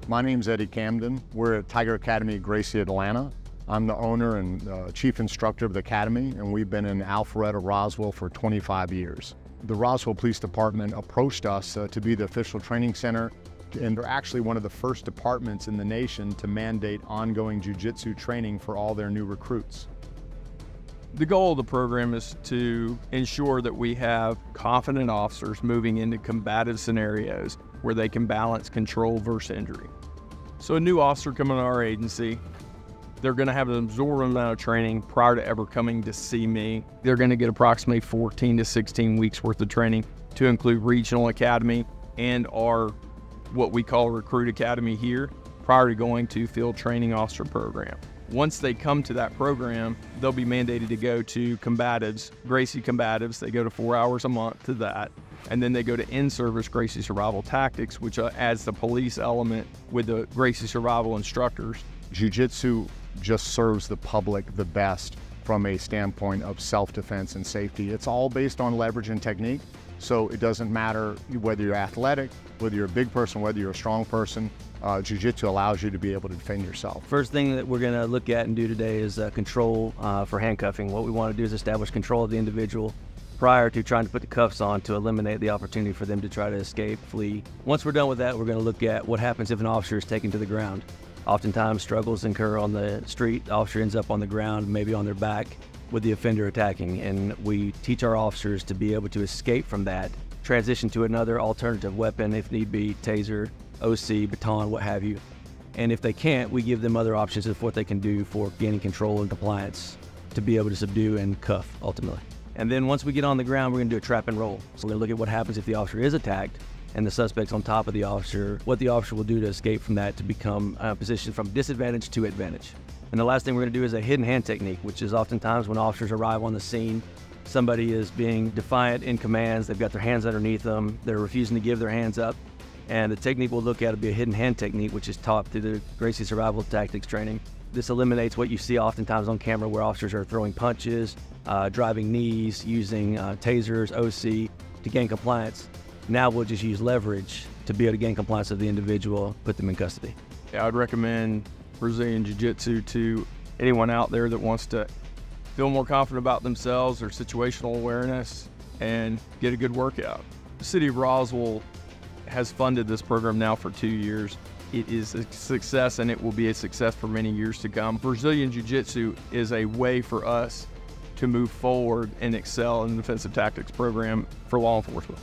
My name's Eddie Camden. We're at Tiger Academy, Gracie, Atlanta. I'm the owner and chief instructor of the academy, and we've been in Alpharetta, Roswell for 25 years. The Roswell Police Department approached us to be the official training center, and they're actually one of the first departments in the nation to mandate ongoing jiu-jitsu training for all their new recruits. The goal of the program is to ensure that we have confident officers moving into combative scenarios where they can balance control versus injury. So a new officer coming to our agency, they're going to have an absorbent amount of training prior to ever coming to see me. They're going to get approximately 14 to 16 weeks worth of training to include regional academy and our what we call recruit academy here prior to going to field training officer program. Once they come to that program, they'll be mandated to go to combatives, Gracie combatives. They go to 4 hours a month to that. And then they go to in-service Gracie survival tactics, which adds the police element with the Gracie survival instructors. Jiu-jitsu just serves the public the best from a standpoint of self-defense and safety. It's all based on leverage and technique. So it doesn't matter whether you're athletic, whether you're a big person, whether you're a strong person. Jiu-jitsu allows you to be able to defend yourself. First thing that we're going to look at and do today is control for handcuffing. What we want to do is establish control of the individual prior to trying to put the cuffs on to eliminate the opportunity for them to try to escape, flee. Once we're done with that, we're going to look at what happens if an officer is taken to the ground. Oftentimes struggles occur on the street. The officer ends up on the ground, maybe on their back, with the offender attacking, and we teach our officers to be able to escape from that, transition to another alternative weapon if need be, taser, OC, baton, what have you. And if they can't, we give them other options of what they can do for gaining control and compliance to be able to subdue and cuff ultimately. And then once we get on the ground, we're going to do a trap and roll. So we're going to look at what happens if the officer is attacked and the suspect's on top of the officer, what the officer will do to escape from that to become positioned from disadvantage to advantage. And the last thing we're going to do is a hidden hand technique, which is oftentimes when officers arrive on the scene, somebody is being defiant in commands, they've got their hands underneath them, they're refusing to give their hands up. And the technique we'll look at will be a hidden hand technique, which is taught through the Gracie survival tactics training. This eliminates what you see oftentimes on camera where officers are throwing punches, driving knees, using tasers, OC to gain compliance. Now we'll just use leverage to be able to gain compliance of the individual, put them in custody. Yeah, I'd recommend Brazilian Jiu Jitsu to anyone out there that wants to feel more confident about themselves or situational awareness and get a good workout. The city of Roswell has funded this program now for 2 years. It is a success and it will be a success for many years to come. Brazilian Jiu Jitsu is a way for us to move forward and excel in the defensive tactics program for law enforcement.